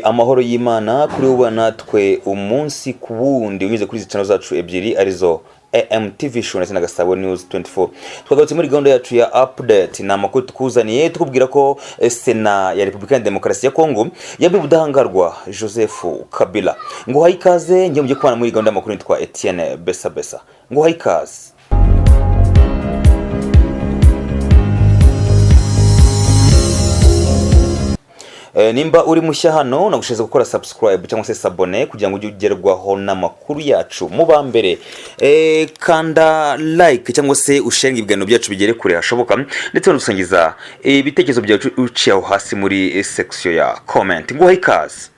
amahoro y'Imana kuri ubu natwe umunsi ku wundi unyuze kuri izi channel zacu ebyiri arizo AMTV show ndetse na Gasabo News 24. Twagarutse muri gahunda yacu ya update na makuru tukuzaniye tukubwira ko Sena ya Repubulika ya Demokarasi ya Congo yabiye Ubudahangarwa Joseph Kabila. Ngo hayikaze ngiye mujye kubana muri gahunda y'amakuru nitwa Etienne Besa. Ngo hayikaze. Nimba uri mushya hano nagusheze gukora subscribe cyangwa se s'abonner kugira ngo ujye ugerwaho n'amakuru yacu mu bambere. Kanda like cyangwa se ushare ibiganiro byacu bigere kure hashoboka ndetse unusangiza ibitekerezo byacu uciye aho hasi muri section ya comment. Ngo hayikaze.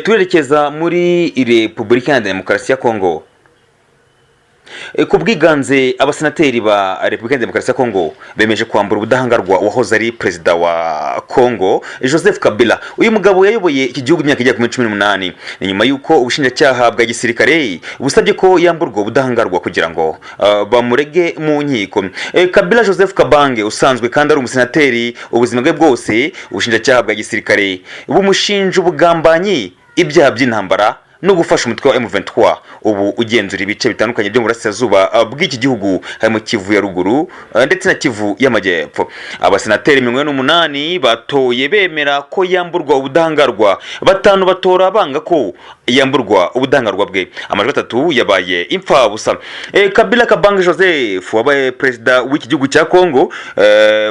Turerekeza muri Repubulika ya Demokarasi ya Congo. Kubwiganze abasenateri ba Repubulika ya Demokarasi ya Congo bemeje kwambura Ubudahangarwa wahoze ari perezida wa Congo Joseph Kabila. Uyu mugabo yayoboye iki gihugu imyaka ijya ku 18 ni nyuma yuko ubushinjacyaha bwa gisirikare busabye ko yamburwa Ubudahangarwa kugira ngo bamurege mu nkiko. Kabila Joseph Kabange usanzwe kandi ari umusenateri ubuzima bwe bwose ubushinjacyaha bwa gisirikare bumushinja ubugambanyi ibyaha by'intambara no gufasha umutwe wa M23 ubu ugenzura ibice bitandukanye byo mu burasirazuba bw'iki gihugu harimo Kivu ya ruguru ndetse na Kivu y'amajyepfo. Abasenateri 18 batoye bemera ko yamburwa Ubudahangarwa, batanu batora banga ko yamburwa Ubudahangarwa bwe. Amajwi 3 yabaye impfabusa. Kabila Kabange Joseph wabaye perezida w'iki gihugu cya Congo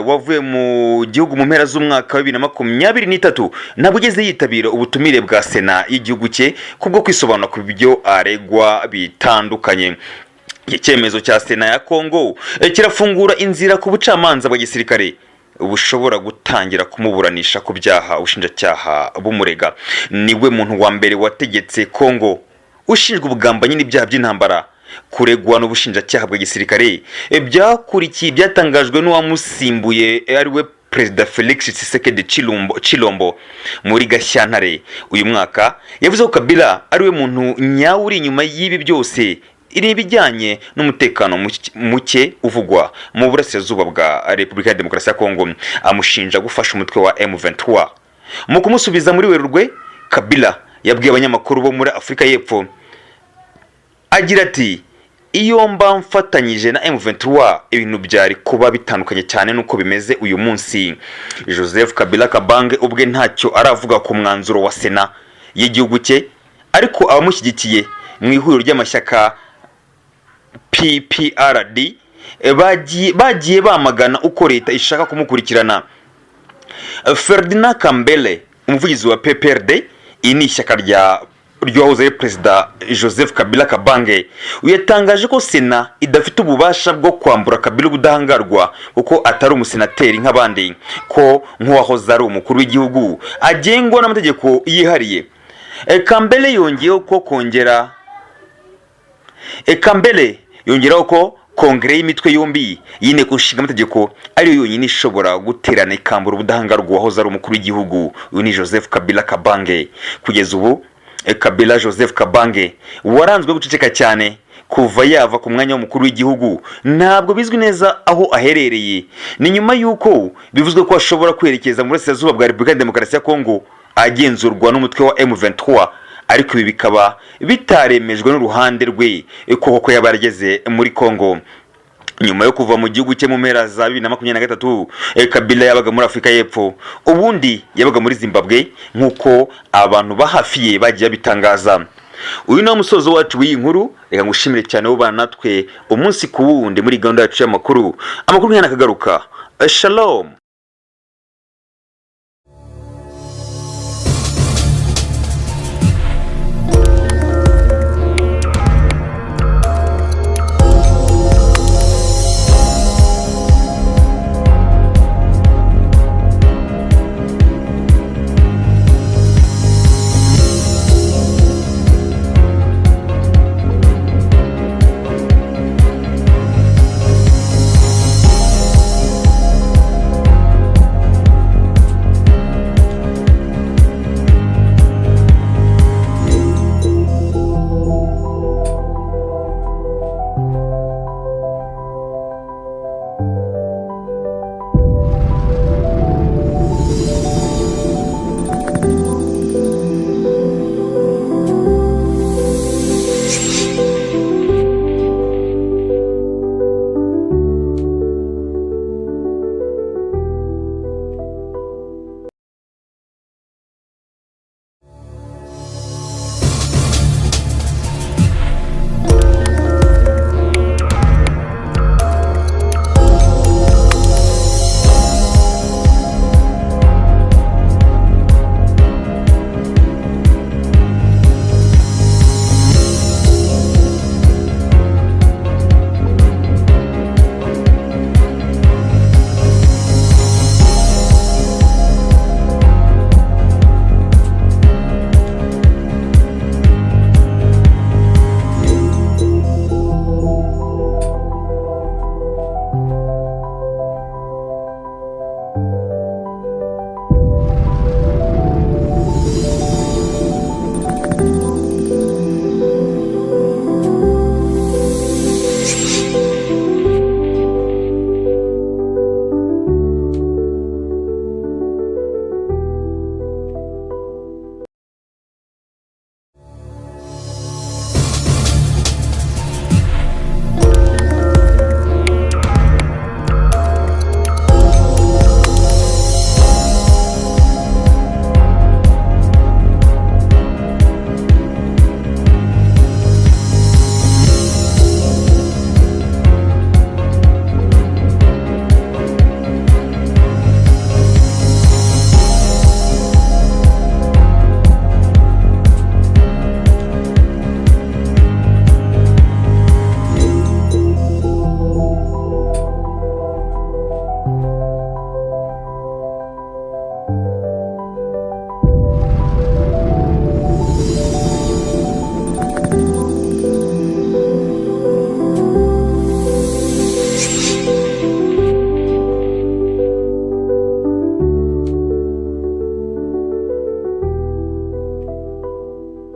wavuye mu gihugu mu mpera z'umwaka wa 2023 nabwo ugeze yitabira ubutumire bwa Sena y'igihugu cye kubwo kwisobanura ku byo aregwa bitandukanye. Icyemezo cya Sena ya Congo kirafungura inzira ku bucamanza bwa gisirikare bushobora gutangira kumuburanisha ku byaha ubushinjacyaha bumurega. Niwe muntu wa mbere wategetse Congo ushinjwa ubugambanyi n'ibyaha by'intambara kuregwa n'ubushinjacyaha bwa gisirikare. Byakurikiye byatangajwe n'uwamusimbuye ariwe Perezida Felix Tshisekedi Chilombo muri Gashyantare uyu mwaka. Yavuze ko Kabila ariwe muntu nyawuri inyuma y'ibi byose iri bijyanye n'umutekano muke uvugwa mu burasirazuba bwa Repubulika ya Demokarasi ya Congo. Amushinja gufasha umutwe wa M23. Mu kumusubiza muri Werurwe, Kabila yabwiye abanyamakuru bo muri Afrika y'Epfo agira ati iyo mba mfatanyije na M23 ibintu byari kuba bitandukanye cyane nuko bimeze uyu munsi. Joseph Kabila Kabange ubwe ntacyo aravuga ku mwanzuro wa Sena y'igihugu cye, ariko abamushyigikiye mu ihuriro ry'amashyaka PPRD bagiye bamagana uko leta ishaka kumukurikirana. Ferdinand Kambele umuvugizi wa PPRD ini ishyaka ryahoze perezida Joseph Kabila Kabange uyatangaje ko Sena idafite ububasha bwo kwambura Kabila Ubudahangarwa kuko atari umusenateri nk'abandi, ko nk'uwahoze ari umukuru w'igihugu agengwa n'amategeko yihariye. Kambele yongeraho ko Kongere y'imitwe yombi y'inteko nshinga amategeko ariyo yonyine ishobora guterana ikambura Ubudahangarwa wahoze ari umukuru w'igihugu. Uyu ni Joseph Kabila Kabange. Kugeza ubu Kabila Joseph Kabange waranzwe guceceka cyane kuva yava ku mwanya w'umukuru w'igihugu. Ntabwo bizwi neza aho aherereye. Ni nyuma yuko bivuzwe ko ashobora kwerekeza mu burasirazuba bwa Repubulika ya Demokarasi ya Congo agenzurwa n'umutwe wa M23, ariko ibi bikaba bitaremejwe n'uruhande rwe koko yabarageze muri Congo. Nyuma yo kuva mu gihugu cye mu mpera za 2023, Kabila yabaga muri Afrika y'Epfo, ubundi yabaga muri Zimbabwe nk'uko abantu bahafiye bagiye bitangaza. Uyu ni umusozo wacu w'iyi nkuru. Reka ngushimire cyane ubana natwe umunsi ku wundi muri gahunda yacu y'amakuru. Amakuru nk'ana kagaruka. Shalom.